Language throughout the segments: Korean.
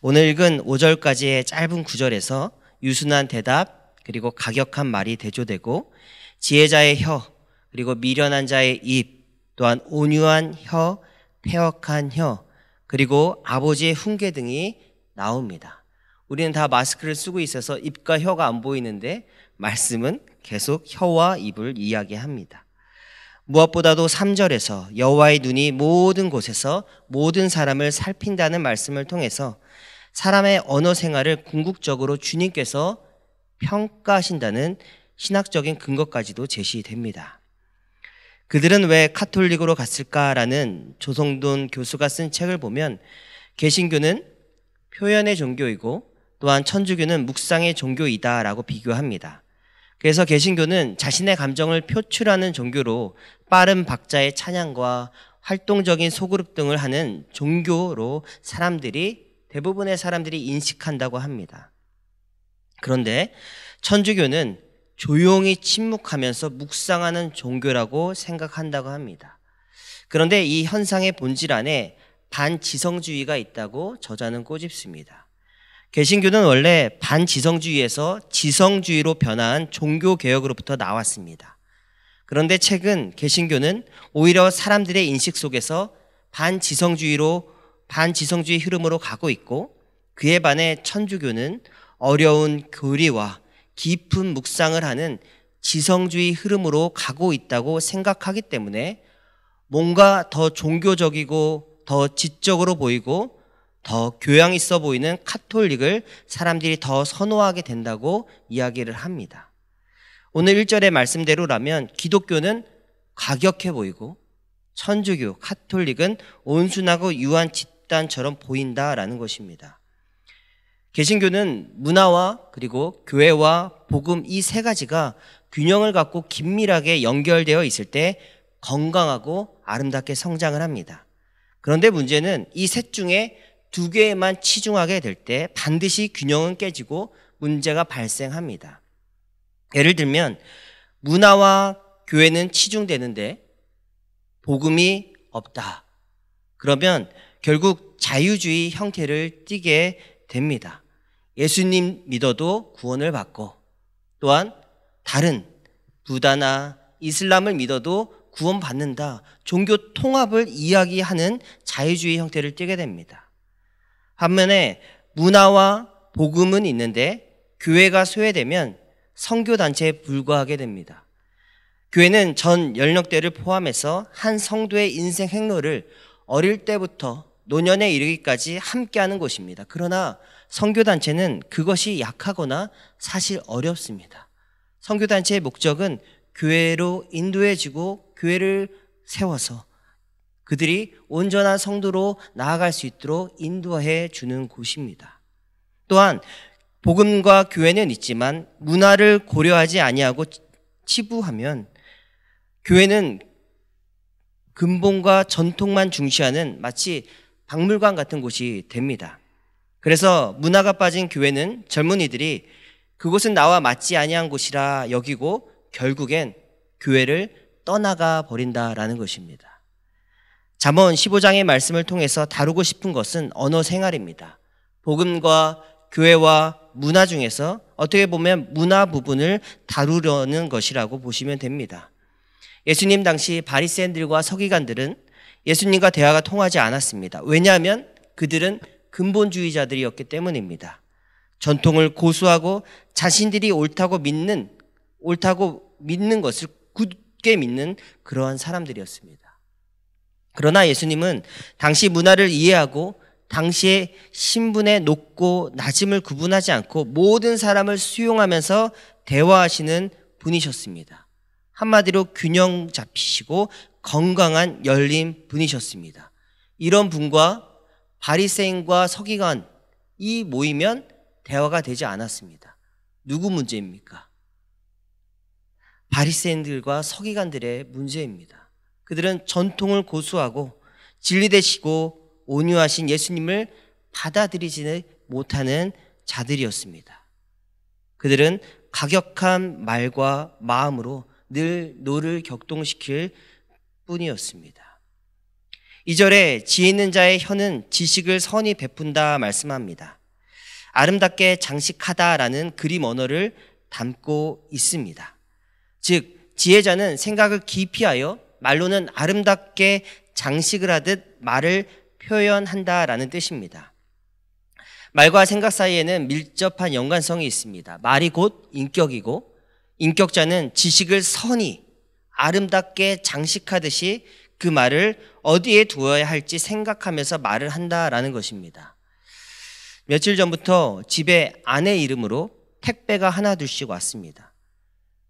오늘 읽은 5절까지의 짧은 구절에서 유순한 대답 그리고 가격한 말이 대조되고 지혜자의 혀 그리고 미련한 자의 입 또한 온유한 혀, 패역한 혀 그리고 아버지의 훈계 등이 나옵니다. 우리는 다 마스크를 쓰고 있어서 입과 혀가 안 보이는데 말씀은 계속 혀와 입을 이야기합니다. 무엇보다도 3절에서 여호와의 눈이 모든 곳에서 모든 사람을 살핀다는 말씀을 통해서 사람의 언어 생활을 궁극적으로 주님께서 평가하신다는 신학적인 근거까지도 제시됩니다. 그들은 왜 카톨릭으로 갔을까라는 조성돈 교수가 쓴 책을 보면 개신교는 표현의 종교이고 또한 천주교는 묵상의 종교이다라고 비교합니다. 그래서 개신교는 자신의 감정을 표출하는 종교로 빠른 박자의 찬양과 활동적인 소그룹 등을 하는 종교로 대부분의 사람들이 인식한다고 합니다. 그런데 천주교는 조용히 침묵하면서 묵상하는 종교라고 생각한다고 합니다. 그런데 이 현상의 본질 안에 반지성주의가 있다고 저자는 꼬집습니다. 개신교는 원래 반지성주의에서 지성주의로 변화한 종교개혁으로부터 나왔습니다. 그런데 최근 개신교는 오히려 사람들의 인식 속에서 반지성주의 흐름으로 가고 있고 그에 반해 천주교는 어려운 교리와 깊은 묵상을 하는 지성주의 흐름으로 가고 있다고 생각하기 때문에 뭔가 더 종교적이고 더 지적으로 보이고 더 교양 있어 보이는 카톨릭을 사람들이 더 선호하게 된다고 이야기를 합니다. 오늘 1절의 말씀대로라면 기독교는 과격해 보이고 천주교, 카톨릭은 온순하고 유한 집단처럼 보인다라는 것입니다. 개신교는 문화와 그리고 교회와 복음 이 세 가지가 균형을 갖고 긴밀하게 연결되어 있을 때 건강하고 아름답게 성장을 합니다. 그런데 문제는 이 셋 중에 두 개에만 치중하게 될 때 반드시 균형은 깨지고 문제가 발생합니다. 예를 들면 문화와 교회는 치중되는데 복음이 없다. 그러면 결국 자유주의 형태를 띠게 됩니다. 예수님 믿어도 구원을 받고 또한 다른 부다나 이슬람을 믿어도 구원받는다. 종교 통합을 이야기하는 자유주의 형태를 띠게 됩니다. 반면에 문화와 복음은 있는데 교회가 소외되면 선교단체에 불과하게 됩니다. 교회는 전 연령대를 포함해서 한 성도의 인생 행로를 어릴 때부터 노년에 이르기까지 함께하는 곳입니다. 그러나 선교단체는 그것이 약하거나 사실 어렵습니다. 선교단체의 목적은 교회로 인도해주고 교회를 세워서 그들이 온전한 성도로 나아갈 수 있도록 인도해 주는 곳입니다. 또한 복음과 교회는 있지만 문화를 고려하지 아니하고 치부하면 교회는 근본과 전통만 중시하는 마치 박물관 같은 곳이 됩니다. 그래서 문화가 빠진 교회는 젊은이들이 그곳은 나와 맞지 아니한 곳이라 여기고 결국엔 교회를 떠나가 버린다라는 것입니다. 잠언 15장의 말씀을 통해서 다루고 싶은 것은 언어 생활입니다. 복음과 교회와 문화 중에서 어떻게 보면 문화 부분을 다루려는 것이라고 보시면 됩니다. 예수님 당시 바리새인들과 서기관들은 예수님과 대화가 통하지 않았습니다. 왜냐하면 그들은 근본주의자들이었기 때문입니다. 전통을 고수하고 자신들이 옳다고 믿는 것을 굳게 믿는 그러한 사람들이었습니다. 그러나 예수님은 당시 문화를 이해하고 당시의 신분의 높고 낮음을 구분하지 않고 모든 사람을 수용하면서 대화하시는 분이셨습니다. 한마디로 균형 잡히시고 건강한 열린 분이셨습니다. 이런 분과 바리새인과 서기관이 모이면 대화가 되지 않았습니다. 누구 문제입니까? 바리새인들과 서기관들의 문제입니다. 그들은 전통을 고수하고 진리되시고 온유하신 예수님을 받아들이지 못하는 자들이었습니다. 그들은 가격한 말과 마음으로 늘 노를 격동시킬 뿐이었습니다. 2절에 지혜 있는 자의 혀는 지식을 선히 베푼다 말씀합니다. 아름답게 장식하다라는 그림 언어를 담고 있습니다. 즉 지혜자는 생각을 깊이 하여 말로는 아름답게 장식을 하듯 말을 표현한다라는 뜻입니다. 말과 생각 사이에는 밀접한 연관성이 있습니다. 말이 곧 인격이고 인격자는 지식을 선히 아름답게 장식하듯이 그 말을 어디에 두어야 할지 생각하면서 말을 한다라는 것입니다. 며칠 전부터 집에 아내 이름으로 택배가 하나둘씩 왔습니다.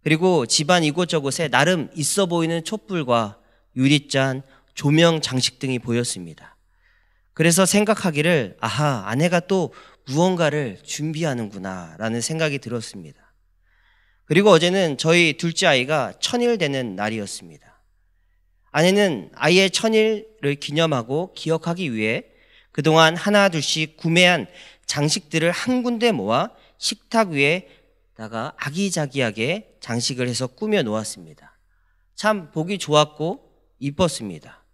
그리고 집안 이곳저곳에 나름 있어 보이는 촛불과 유리잔, 조명 장식 등이 보였습니다. 그래서 생각하기를 아하, 아내가 또 무언가를 준비하는구나 라는 생각이 들었습니다. 그리고 어제는 저희 둘째 아이가 1000일 되는 날이었습니다. 아내는 아이의 1000일을 기념하고 기억하기 위해 그동안 하나 둘씩 구매한 장식들을 한 군데 모아 식탁 위에다가 아기자기하게 장식을 해서 꾸며 놓았습니다. 참 보기 좋았고 이뻤습니다.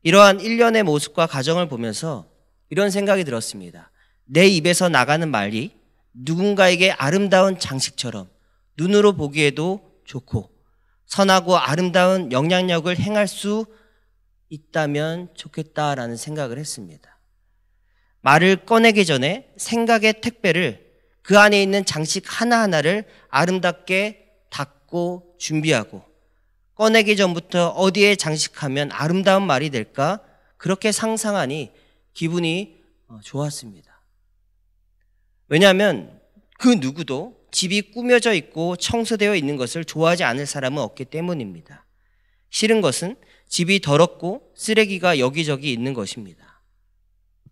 이러한 일련의 모습과 가정을 보면서 이런 생각이 들었습니다. 내 입에서 나가는 말이 누군가에게 아름다운 장식처럼 눈으로 보기에도 좋고 선하고 아름다운 영향력을 행할 수 있다면 좋겠다라는 생각을 했습니다. 말을 꺼내기 전에 생각의 택배를 그 안에 있는 장식 하나하나를 아름답게 닦고 준비하고 꺼내기 전부터 어디에 장식하면 아름다운 말이 될까 그렇게 상상하니 기분이 좋았습니다. 왜냐하면 그 누구도 집이 꾸며져 있고 청소되어 있는 것을 좋아하지 않을 사람은 없기 때문입니다. 싫은 것은 집이 더럽고 쓰레기가 여기저기 있는 것입니다.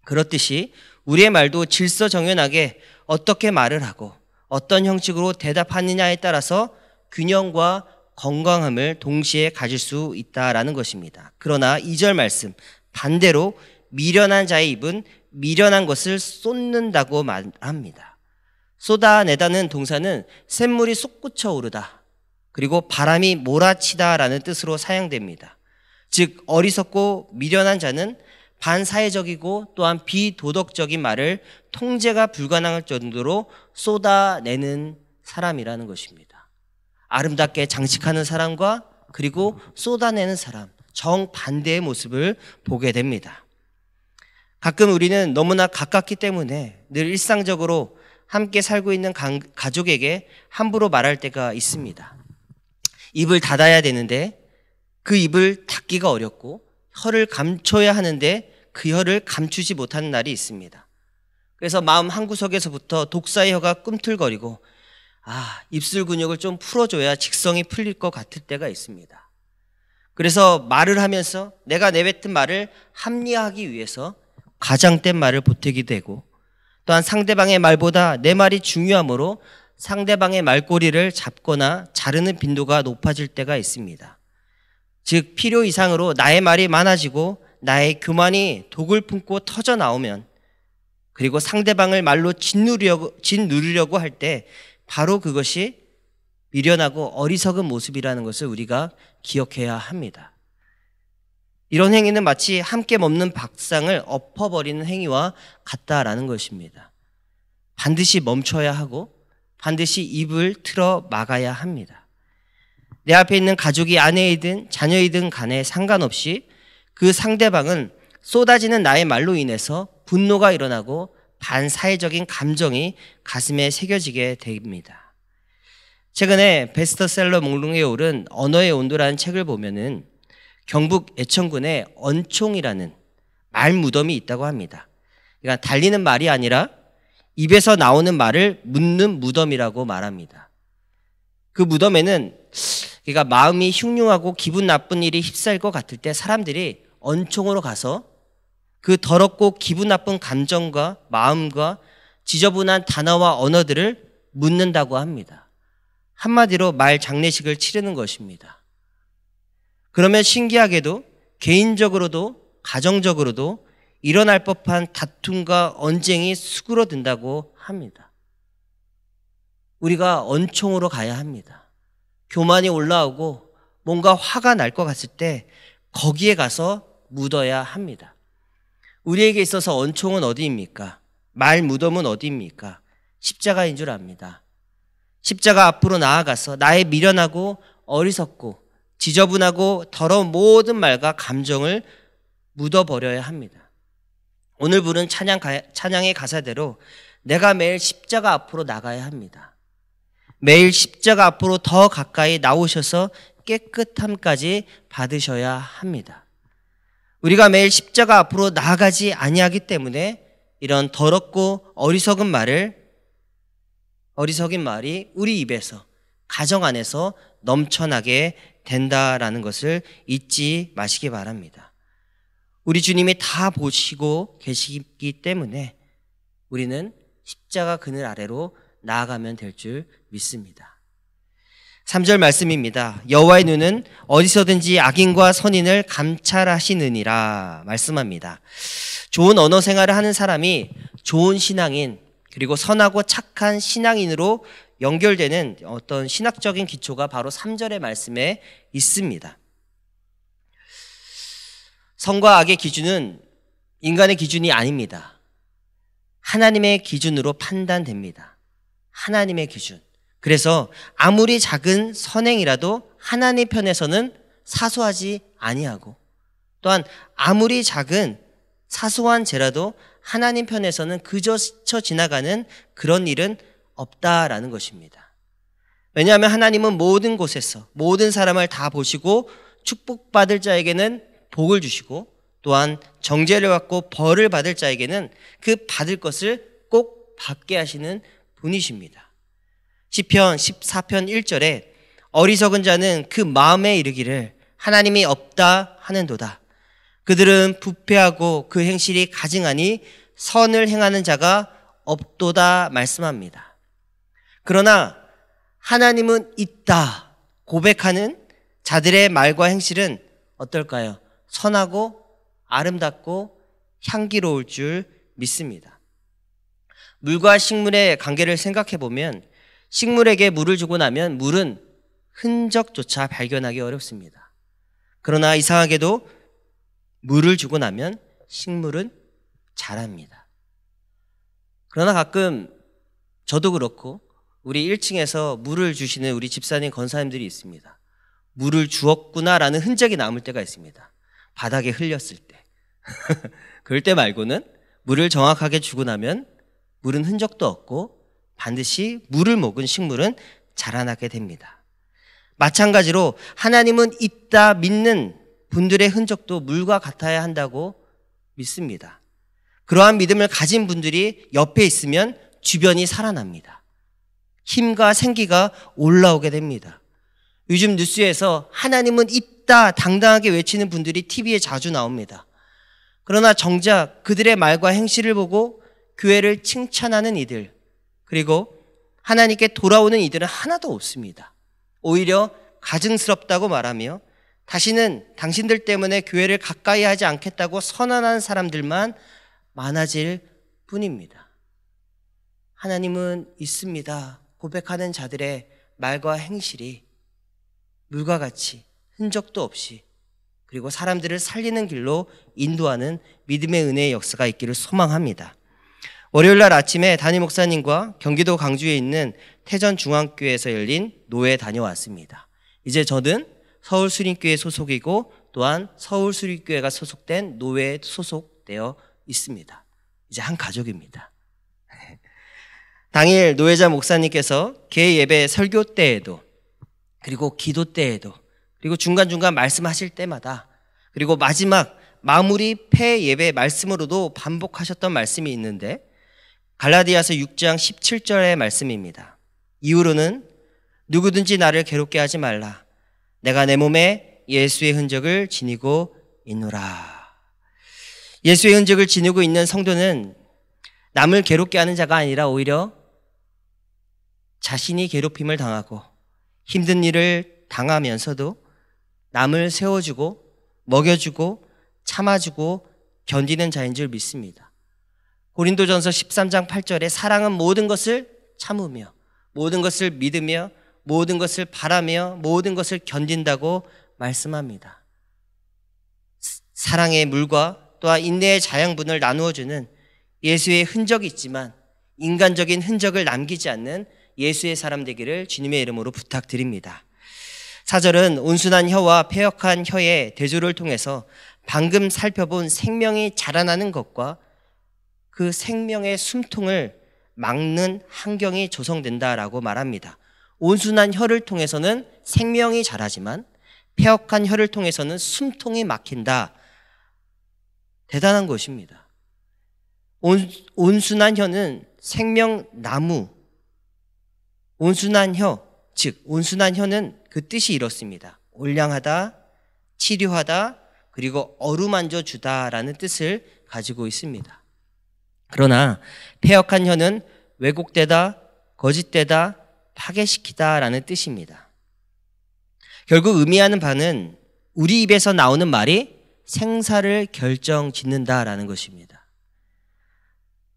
그렇듯이 우리의 말도 질서정연하게 어떻게 말을 하고 어떤 형식으로 대답하느냐에 따라서 균형과 건강함을 동시에 가질 수 있다라는 것입니다. 그러나 2절 말씀 반대로 미련한 자의 입은 미련한 것을 쏟는다고 말합니다. 쏟아내다는 동사는 샘물이 솟구쳐 오르다 그리고 바람이 몰아치다라는 뜻으로 사용됩니다. 즉 어리석고 미련한 자는 반사회적이고 또한 비도덕적인 말을 통제가 불가능할 정도로 쏟아내는 사람이라는 것입니다. 아름답게 장식하는 사람과 그리고 쏟아내는 사람, 정반대의 모습을 보게 됩니다. 가끔 우리는 너무나 가깝기 때문에 늘 일상적으로 함께 살고 있는 가족에게 함부로 말할 때가 있습니다. 입을 닫아야 되는데 그 입을 닫기가 어렵고 혀를 감춰야 하는데 그 혀를 감추지 못하는 날이 있습니다. 그래서 마음 한구석에서부터 독사의 혀가 꿈틀거리고 입술 근육을 좀 풀어줘야 직성이 풀릴 것 같을 때가 있습니다. 그래서 말을 하면서 내가 내뱉은 말을 합리화하기 위해서 과장된 말을 보태게 되고 또한 상대방의 말보다 내 말이 중요하므로 상대방의 말꼬리를 잡거나 자르는 빈도가 높아질 때가 있습니다. 즉 필요 이상으로 나의 말이 많아지고 나의 교만이 독을 품고 터져 나오면 그리고 상대방을 말로 짓누르려고 할 때 바로 그것이 미련하고 어리석은 모습이라는 것을 우리가 기억해야 합니다. 이런 행위는 마치 함께 먹는 밥상을 엎어버리는 행위와 같다라는 것입니다. 반드시 멈춰야 하고 반드시 입을 틀어 막아야 합니다. 내 앞에 있는 가족이 아내이든 자녀이든 간에 상관없이 그 상대방은 쏟아지는 나의 말로 인해서 분노가 일어나고 반사회적인 감정이 가슴에 새겨지게 됩니다. 최근에 베스트셀러 목록에 오른 언어의 온도라는 책을 보면은 경북 애천군에 언총이라는 말 무덤이 있다고 합니다. 그러니까 달리는 말이 아니라 입에서 나오는 말을 묻는 무덤이라고 말합니다. 그 무덤에는 그러니까 마음이 흉흉하고 기분 나쁜 일이 휩싸일 것 같을 때 사람들이 언총으로 가서 그 더럽고 기분 나쁜 감정과 마음과 지저분한 단어와 언어들을 묻는다고 합니다. 한마디로 말 장례식을 치르는 것입니다. 그러면 신기하게도 개인적으로도 가정적으로도 일어날 법한 다툼과 언쟁이 수그러든다고 합니다. 우리가 언총으로 가야 합니다. 교만이 올라오고 뭔가 화가 날 것 같을 때 거기에 가서 묻어야 합니다. 우리에게 있어서 언총은 어디입니까? 말 무덤은 어디입니까? 십자가인 줄 압니다. 십자가 앞으로 나아가서 나의 미련하고 어리석고 지저분하고 더러운 모든 말과 감정을 묻어버려야 합니다. 오늘 부른 찬양의 가사대로 내가 매일 십자가 앞으로 나가야 합니다. 매일 십자가 앞으로 더 가까이 나오셔서 깨끗함까지 받으셔야 합니다. 우리가 매일 십자가 앞으로 나아가지 아니하기 때문에 이런 더럽고 어리석은 말이 우리 입에서, 가정 안에서 넘쳐나게 된다라는 것을 잊지 마시기 바랍니다. 우리 주님이 다 보시고 계시기 때문에 우리는 십자가 그늘 아래로 나아가면 될 줄 믿습니다. 3절 말씀입니다. 여호와의 눈은 어디서든지 악인과 선인을 감찰하시느니라 말씀합니다. 좋은 언어 생활을 하는 사람이 좋은 신앙인, 그리고 선하고 착한 신앙인으로 연결되는 어떤 신학적인 기초가 바로 3절의 말씀에 있습니다. 선과 악의 기준은 인간의 기준이 아닙니다. 하나님의 기준으로 판단됩니다. 하나님의 기준. 그래서 아무리 작은 선행이라도 하나님 편에서는 사소하지 아니하고, 또한 아무리 작은 사소한 죄라도 하나님 편에서는 그저 스쳐 지나가는 그런 일은 없다라는 것입니다. 왜냐하면 하나님은 모든 곳에서 모든 사람을 다 보시고 축복받을 자에게는 복을 주시고, 또한 정죄를 받고 벌을 받을 자에게는 그 받을 것을 꼭 받게 하시는 분이십니다. 시편 14편 1절에 어리석은 자는 그 마음에 이르기를 하나님이 없다 하는도다. 그들은 부패하고 그 행실이 가증하니 선을 행하는 자가 없도다 말씀합니다. 그러나 하나님은 있다 고백하는 자들의 말과 행실은 어떨까요? 선하고 아름답고 향기로울 줄 믿습니다. 물과 식물의 관계를 생각해 보면 식물에게 물을 주고 나면 물은 흔적조차 발견하기 어렵습니다. 그러나 이상하게도 물을 주고 나면 식물은 자랍니다. 그러나 가끔 저도 그렇고 우리 1층에서 물을 주시는 우리 집사님, 권사님들이 있습니다. 물을 주었구나라는 흔적이 남을 때가 있습니다. 바닥에 흘렸을 때. 그럴 때 말고는 물을 정확하게 주고 나면 물은 흔적도 없고 반드시 물을 먹은 식물은 자라나게 됩니다. 마찬가지로 하나님은 있다 믿는 분들의 흔적도 물과 같아야 한다고 믿습니다. 그러한 믿음을 가진 분들이 옆에 있으면 주변이 살아납니다. 힘과 생기가 올라오게 됩니다. 요즘 뉴스에서 하나님은 있다 당당하게 외치는 분들이 TV에 자주 나옵니다. 그러나 정작 그들의 말과 행실을 보고 교회를 칭찬하는 이들, 그리고 하나님께 돌아오는 이들은 하나도 없습니다. 오히려 가증스럽다고 말하며 다시는 당신들 때문에 교회를 가까이 하지 않겠다고 선언하는 사람들만 많아질 뿐입니다. 하나님은 있습니다 고백하는 자들의 말과 행실이 물과 같이 흔적도 없이, 그리고 사람들을 살리는 길로 인도하는 믿음의 은혜의 역사가 있기를 소망합니다. 월요일날 아침에 담임 목사님과 경기도 강주에 있는 태전중앙교회에서 열린 노회 다녀왔습니다. 이제 저는 서울수림교회 소속이고 또한 서울수림교회가 소속된 노회에 소속되어 있습니다. 이제 한 가족입니다. 당일 노회자 목사님께서 개회 예배 설교 때에도, 그리고 기도 때에도, 그리고 중간중간 말씀하실 때마다, 그리고 마지막 마무리 폐 예배 말씀으로도 반복하셨던 말씀이 있는데 갈라디아서 6장 17절의 말씀입니다. 이후로는 누구든지 나를 괴롭게 하지 말라. 내가 내 몸에 예수의 흔적을 지니고 있노라. 예수의 흔적을 지니고 있는 성도는 남을 괴롭게 하는 자가 아니라 오히려 자신이 괴롭힘을 당하고 힘든 일을 당하면서도 남을 세워주고 먹여주고 참아주고 견디는 자인 줄 믿습니다. 고린도전서 13장 8절에 사랑은 모든 것을 참으며 모든 것을 믿으며 모든 것을 바라며 모든 것을 견딘다고 말씀합니다. 사랑의 물과 또한 인내의 자양분을 나누어주는 예수의 흔적이 있지만 인간적인 흔적을 남기지 않는 예수의 사람 되기를 주님의 이름으로 부탁드립니다. 4절은 온순한 혀와 패역한 혀의 대조를 통해서 방금 살펴본 생명이 자라나는 것과 그 생명의 숨통을 막는 환경이 조성된다라고 말합니다. 온순한 혀를 통해서는 생명이 자라지만 패역한 혀를 통해서는 숨통이 막힌다. 대단한 것입니다. 온순한 혀는 생명나무, 온순한 혀, 즉 온순한 혀는 그 뜻이 이렇습니다. 올량하다, 치료하다, 그리고 어루만져 주다라는 뜻을 가지고 있습니다. 그러나 패역한 혀는 왜곡되다, 거짓되다, 파괴시키다라는 뜻입니다. 결국 의미하는 바는 우리 입에서 나오는 말이 생사를 결정짓는다라는 것입니다.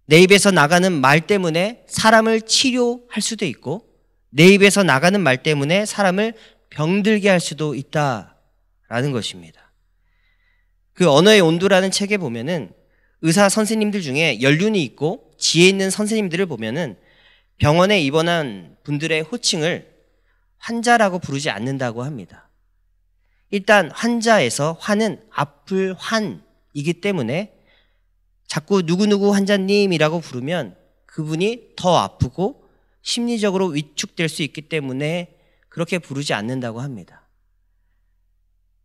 내 입에서 나가는 말 때문에 사람을 치료할 수도 있고 내 입에서 나가는 말 때문에 사람을 병들게 할 수도 있다라는 것입니다. 그 언어의 온도라는 책에 보면은 의사 선생님들 중에 연륜이 있고 지혜 있는 선생님들을 보면은 병원에 입원한 분들의 호칭을 환자라고 부르지 않는다고 합니다. 일단 환자에서 환은 아플 환이기 때문에 자꾸 누구누구 환자님이라고 부르면 그분이 더 아프고 심리적으로 위축될 수 있기 때문에 그렇게 부르지 않는다고 합니다.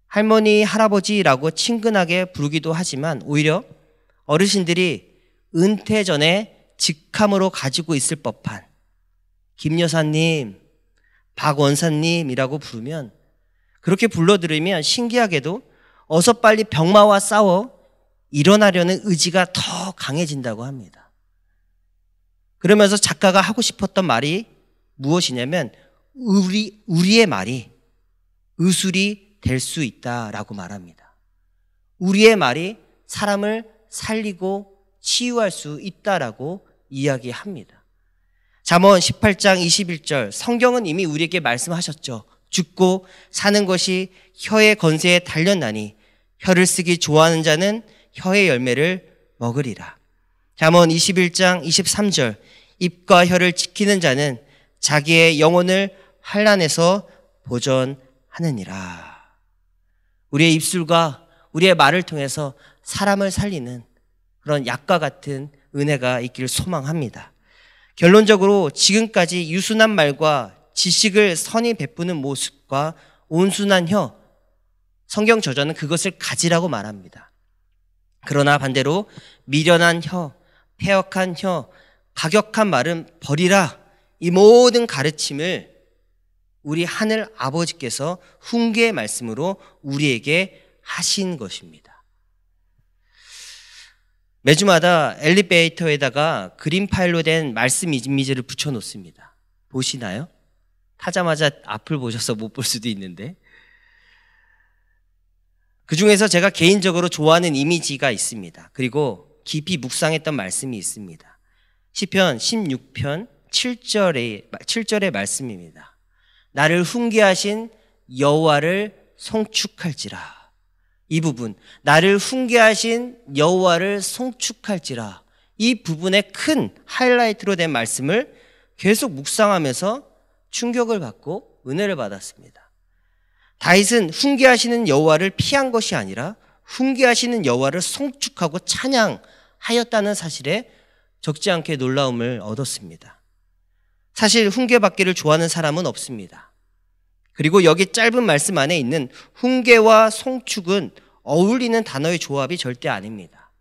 할머니, 할아버지라고 친근하게 부르기도 하지만 오히려 어르신들이 은퇴 전에 직함으로 가지고 있을 법한 김 여사님, 박 원사님이라고 부르면 그렇게 불러들으면 신기하게도 어서 빨리 병마와 싸워 일어나려는 의지가 더 강해진다고 합니다. 그러면서 작가가 하고 싶었던 말이 무엇이냐면 우리의 말이 의술이 될 수 있다라고 말합니다. 우리의 말이 사람을 살리고 치유할 수 있다라고 이야기합니다. 잠언 18장 21절 성경은 이미 우리에게 말씀하셨죠. 죽고 사는 것이 혀의 건세에 달렸나니 혀를 쓰기 좋아하는 자는 혀의 열매를 먹으리라. 잠언 21장 23절 입과 혀를 지키는 자는 자기의 영혼을 환난에서 보전하느니라. 우리의 입술과 우리의 말을 통해서 사람을 살리는 그런 약과 같은 은혜가 있기를 소망합니다. 결론적으로 지금까지 유순한 말과 지식을 선히 베푸는 모습과 온순한 혀, 성경 저자는 그것을 가지라고 말합니다. 그러나 반대로 미련한 혀, 패역한 혀, 가격한 말은 버리라. 이 모든 가르침을 우리 하늘 아버지께서 훈계의 말씀으로 우리에게 하신 것입니다. 매주마다 엘리베이터에다가 그림 파일로 된 말씀 이미지를 붙여놓습니다. 보시나요? 타자마자 앞을 보셔서 못 볼 수도 있는데 그 중에서 제가 개인적으로 좋아하는 이미지가 있습니다. 그리고 깊이 묵상했던 말씀이 있습니다. 시편 16편 7절의 말씀입니다. 나를 훈계하신 여호와를 송축할지라. 이 부분, 나를 훈계하신 여호와를 송축할지라. 이 부분의 큰 하이라이트로 된 말씀을 계속 묵상하면서 충격을 받고 은혜를 받았습니다. 다윗은 훈계하시는 여호와를 피한 것이 아니라 훈계하시는 여호와를 송축하고 찬양하였다는 사실에 적지 않게 놀라움을 얻었습니다. 사실 훈계받기를 좋아하는 사람은 없습니다. 그리고 여기 짧은 말씀 안에 있는 훈계와 송축은 어울리는 단어의 조합이 절대 아닙니다.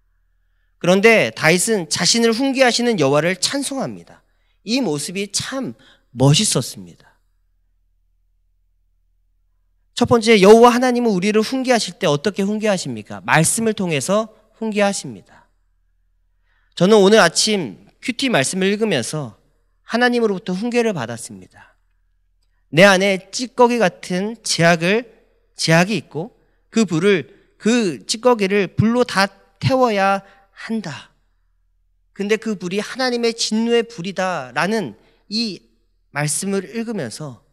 그런데 다윗은 자신을 훈계하시는 여호와를 찬송합니다. 이 모습이 참 멋있었습니다. 첫 번째, 여호와 하나님은 우리를 훈계하실 때 어떻게 훈계하십니까? 말씀을 통해서 훈계하십니다. 저는 오늘 아침 큐티 말씀을 읽으면서 하나님으로부터 훈계를 받았습니다. 내 안에 찌꺼기 같은 제약이 있고 그 찌꺼기를 불로 다 태워야 한다. 근데 그 불이 하나님의 진노의 불이다라는 이 말씀을 읽으면서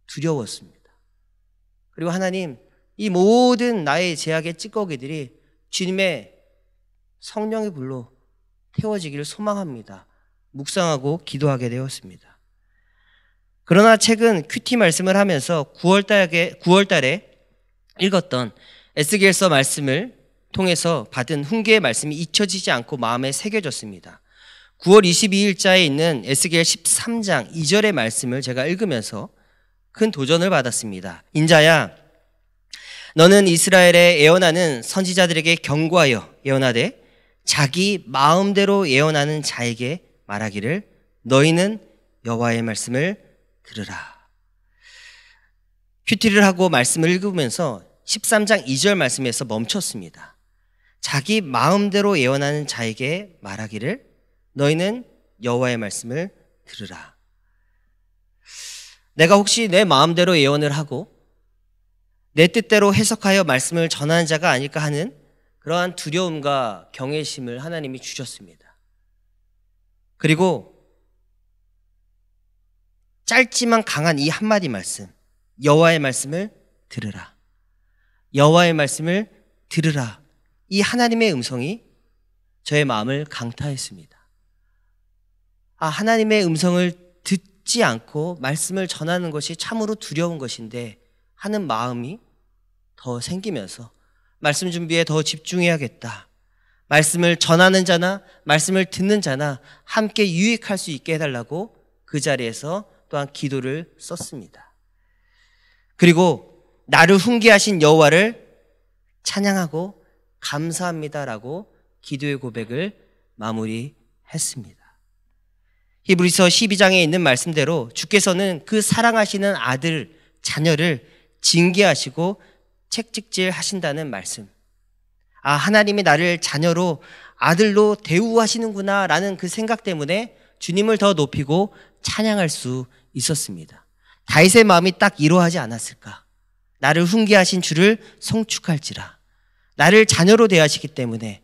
두려웠습니다. 그리고 하나님, 이 모든 나의 제약의 찌꺼기들이 주님의 성령의 불로 태워지기를 소망합니다. 묵상하고 기도하게 되었습니다. 그러나 최근 큐티 말씀을 하면서 9월달에 읽었던 에스겔서 말씀을 통해서 받은 훈계의 말씀이 잊혀지지 않고 마음에 새겨졌습니다. 9월 22일자에 있는 에스겔 13장 2절의 말씀을 제가 읽으면서 큰 도전을 받았습니다. 인자야, 너는 이스라엘에 예언하는 선지자들에게 경고하여 예언하되 자기 마음대로 예언하는 자에게 말하기를 너희는 여호와의 말씀을 들으라. 큐티를 하고 말씀을 읽으면서 13장 2절 말씀에서 멈췄습니다. 자기 마음대로 예언하는 자에게 말하기를 너희는 여호와의 말씀을 들으라. 내가 혹시 내 마음대로 예언을 하고 내 뜻대로 해석하여 말씀을 전하는 자가 아닐까 하는 그러한 두려움과 경외심을 하나님이 주셨습니다. 그리고 짧지만 강한 이 한마디 말씀, 여호와의 말씀을 들으라. 여호와의 말씀을 들으라. 이 하나님의 음성이 저의 마음을 강타했습니다. 하나님의 음성을 듣지 않고 말씀을 전하는 것이 참으로 두려운 것인데 하는 마음이 더 생기면서 말씀 준비에 더 집중해야겠다. 말씀을 전하는 자나 말씀을 듣는 자나 함께 유익할 수 있게 해달라고 그 자리에서 또한 기도를 썼습니다. 그리고 나를 훈계하신 여호와를 찬양하고 감사합니다라고 기도의 고백을 마무리했습니다. 히브리서 12장에 있는 말씀대로 주께서는 그 사랑하시는 아들, 자녀를 징계하시고 책찍질 하신다는 말씀. 하나님이 나를 자녀로 아들로 대우하시는구나 라는 그 생각 때문에 주님을 더 높이고 찬양할 수 있었습니다. 다윗의 마음이 딱 이러하지 않았을까? 나를 훈계하신 주를 송축할지라. 나를 자녀로 대하시기 때문에,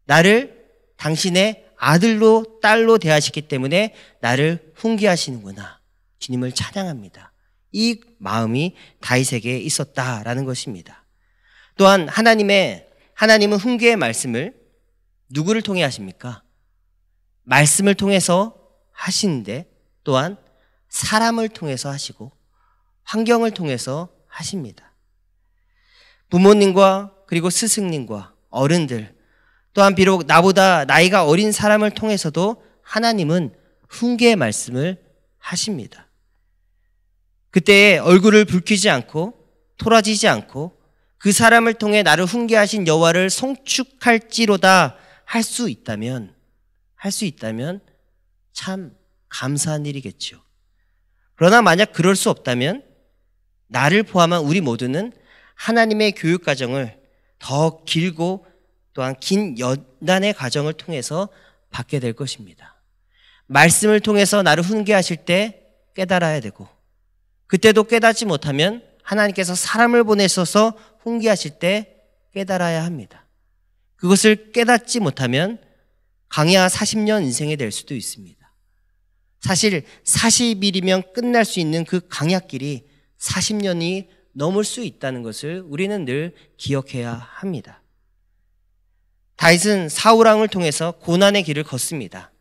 나를 당신의 아들로 딸로 대하시기 때문에 나를 훈계하시는구나. 주님을 찬양합니다. 이 마음이 다윗에게 있었다라는 것입니다. 또한 하나님은 훈계의 말씀을 누구를 통해 하십니까? 말씀을 통해서 하시는데 또한 사람을 통해서 하시고 환경을 통해서 하십니다. 부모님과 그리고 스승님과 어른들, 또한 비록 나보다 나이가 어린 사람을 통해서도 하나님은 훈계의 말씀을 하십니다. 그때 얼굴을 붉히지 않고 토라지지 않고 그 사람을 통해 나를 훈계하신 여호와를 송축할지로다 할 수 있다면 참 감사한 일이겠죠. 그러나 만약 그럴 수 없다면 나를 포함한 우리 모두는 하나님의 교육 과정을 더 길고 또한 긴 연단의 과정을 통해서 받게 될 것입니다. 말씀을 통해서 나를 훈계하실 때 깨달아야 되고, 그때도 깨닫지 못하면 하나님께서 사람을 보내셔서 훈계하실 때 깨달아야 합니다. 그것을 깨닫지 못하면 강야 40년 인생이 될 수도 있습니다. 사실 40일이면 끝날 수 있는 그 강야길이 40년이 넘을 수 있다는 것을 우리는 늘 기억해야 합니다. 다윗은 사울왕을 통해서 고난의 길을 걷습니다.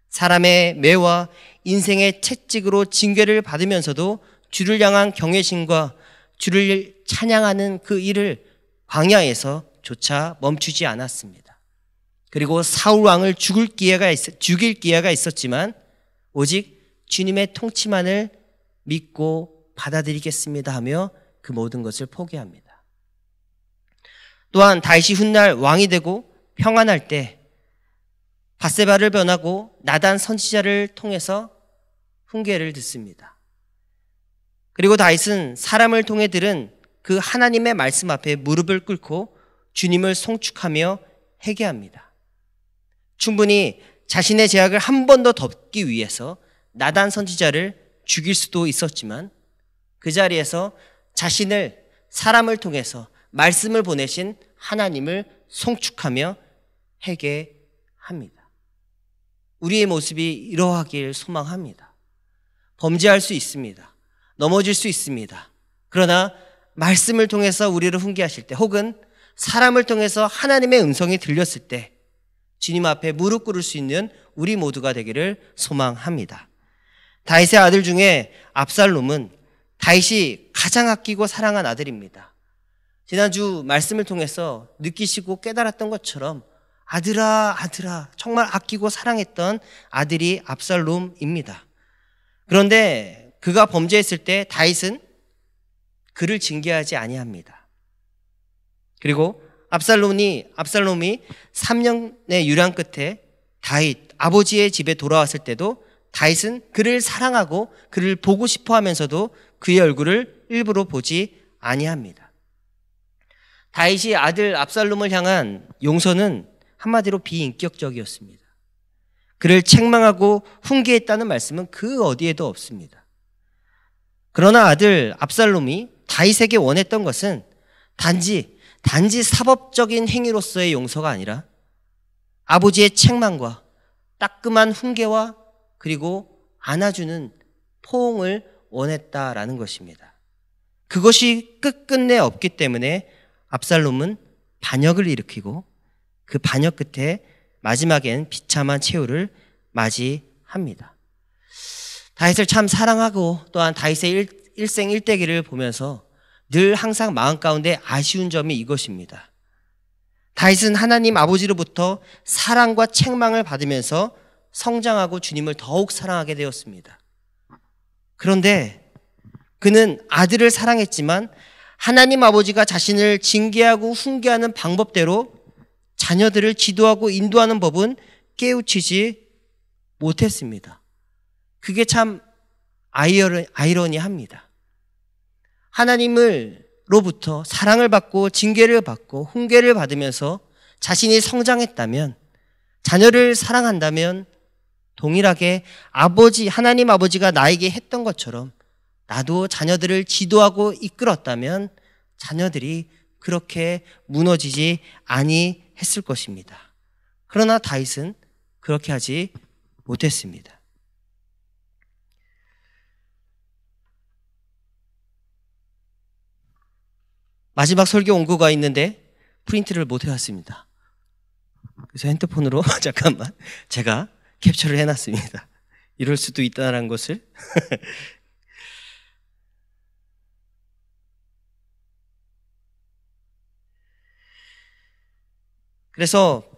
사람의 매와 인생의 채찍으로 징계를 받으면서도 주를 향한 경외심과 주를 찬양하는 그 일을 광야에서 조차 멈추지 않았습니다. 그리고 사울왕을 죽일 기회가 있었지만 오직 주님의 통치만을 믿고 받아들이겠습니다 하며 그 모든 것을 포기합니다. 또한 다윗이 훗날 왕이 되고 평안할 때 밧세바를 변하고 나단 선지자를 통해서 훈계를 듣습니다. 그리고 다윗은 사람을 통해 들은 그 하나님의 말씀 앞에 무릎을 꿇고 주님을 송축하며 회개합니다. 충분히 자신의 죄악을 한 번 더 덮기 위해서 나단 선지자를 죽일 수도 있었지만 그 자리에서 자신을 사람을 통해서 말씀을 보내신 하나님을 송축하며 회개합니다. 우리의 모습이 이러하길 소망합니다. 범죄할 수 있습니다. 넘어질 수 있습니다. 그러나 말씀을 통해서 우리를 훈계하실 때, 혹은 사람을 통해서 하나님의 음성이 들렸을 때 주님 앞에 무릎 꿇을 수 있는 우리 모두가 되기를 소망합니다. 다윗의 아들 중에 압살롬은 다윗이 가장 아끼고 사랑한 아들입니다. 지난주 말씀을 통해서 느끼시고 깨달았던 것처럼 아들아 정말 아끼고 사랑했던 아들이 압살롬입니다. 그런데 그가 범죄했을 때 다윗은 그를 징계하지 아니합니다. 그리고 압살롬이 3년의 유랑 끝에 다윗 아버지의 집에 돌아왔을 때도 다윗은 그를 사랑하고 그를 보고 싶어 하면서도 그의 얼굴을 일부러 보지 아니합니다. 다윗이 아들 압살롬을 향한 용서는 한마디로 비인격적이었습니다. 그를 책망하고 훈계했다는 말씀은 그 어디에도 없습니다. 그러나 아들 압살롬이 다윗에게 원했던 것은 단지 사법적인 행위로서의 용서가 아니라 아버지의 책망과 따끔한 훈계와 그리고 안아주는 포옹을 원했다라는 것입니다. 그것이 끝끝내 없기 때문에 압살롬은 반역을 일으키고 그 반역 끝에 마지막엔 비참한 최후를 맞이합니다. 다윗을 참 사랑하고 또한 다윗의 일생일대기를 보면서 늘 항상 마음 가운데 아쉬운 점이 이것입니다. 다윗은 하나님 아버지로부터 사랑과 책망을 받으면서 성장하고 주님을 더욱 사랑하게 되었습니다. 그런데 그는 아들을 사랑했지만 하나님 아버지가 자신을 징계하고 훈계하는 방법대로 자녀들을 지도하고 인도하는 법은 깨우치지 못했습니다. 그게 참 아이러니합니다. 하나님으로부터 사랑을 받고 징계를 받고 훈계를 받으면서 자신이 성장했다면, 자녀를 사랑한다면 동일하게 하나님 아버지가 나에게 했던 것처럼 나도 자녀들을 지도하고 이끌었다면 자녀들이 그렇게 무너지지 아니했을 것입니다. 그러나 다윗은 그렇게 하지 못했습니다. 마지막 설교 원고가 있는데 프린트를 못 해왔습니다. 그래서 핸드폰으로 잠깐만 제가 캡처를 해놨습니다. 이럴 수도 있다는 것을. 그래서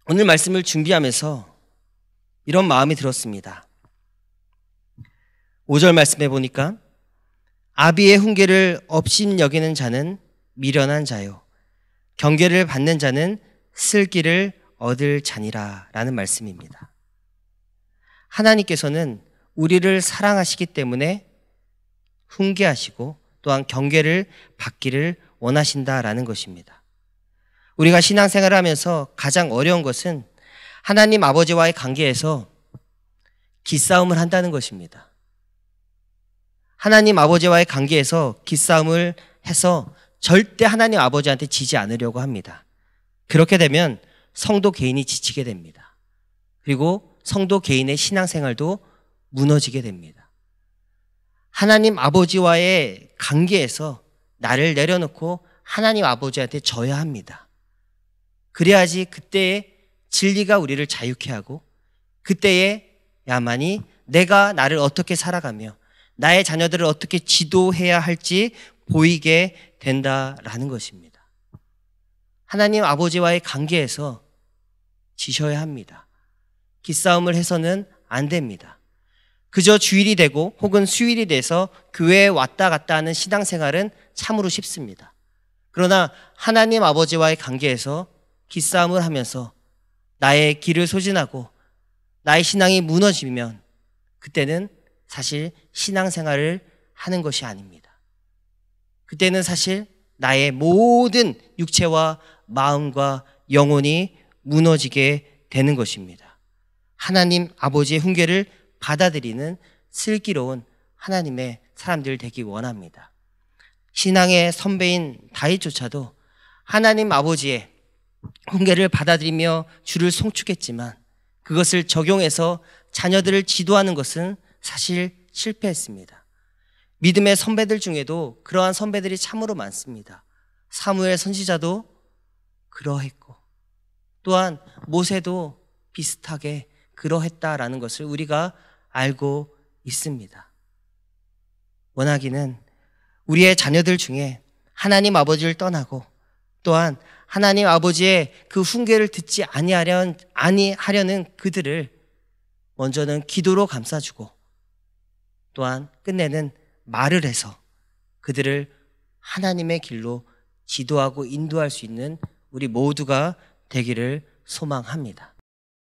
오늘 말씀을 준비하면서 이런 마음이 들었습니다. 5절 말씀해 보니까 아비의 훈계를 업신여기는 자는 미련한 자요, 경계를 받는 자는 슬기를 얻을 자니라 라는 말씀입니다. 하나님께서는 우리를 사랑하시기 때문에 훈계하시고 또한 경계를 받기를 원하신다라는 것입니다. 우리가 신앙생활을 하면서 가장 어려운 것은 하나님 아버지와의 관계에서 기싸움을 한다는 것입니다. 하나님 아버지와의 관계에서 기싸움을 해서 절대 하나님 아버지한테 지지 않으려고 합니다. 그렇게 되면 성도 개인이 지치게 됩니다. 그리고 성도 개인의 신앙생활도 무너지게 됩니다. 하나님 아버지와의 관계에서 나를 내려놓고 하나님 아버지한테 져야 합니다. 그래야지 그때에 진리가 우리를 자유케 하고 그때에야만이 내가 나를 어떻게 살아가며 나의 자녀들을 어떻게 지도해야 할지 보이게 된다라는 것입니다. 하나님 아버지와의 관계에서 지셔야 합니다. 기싸움을 해서는 안 됩니다. 그저 주일이 되고 혹은 수일이 돼서 교회에 왔다 갔다 하는 신앙생활은 참으로 쉽습니다. 그러나 하나님 아버지와의 관계에서 기싸움을 하면서 나의 길을 소진하고 나의 신앙이 무너지면 그때는 사실 신앙생활을 하는 것이 아닙니다. 그때는 사실 나의 모든 육체와 마음과 영혼이 무너지게 되는 것입니다. 하나님 아버지의 훈계를 받아들이는 슬기로운 하나님의 사람들 되기 원합니다. 신앙의 선배인 다윗조차도 하나님 아버지의 훈계를 받아들이며 주를 송축했지만 그것을 적용해서 자녀들을 지도하는 것은 사실 실패했습니다. 믿음의 선배들 중에도 그러한 선배들이 참으로 많습니다. 사무엘 선지자도 그러했고 또한 모세도 비슷하게 그러했다라는 것을 우리가 알고 있습니다. 원하기는 우리의 자녀들 중에 하나님 아버지를 떠나고 또한 하나님 아버지의 그 훈계를 듣지 아니하려는 그들을 먼저는 기도로 감싸주고 또한 끝내는 말을 해서 그들을 하나님의 길로 지도하고 인도할 수 있는 우리 모두가 되기를 소망합니다.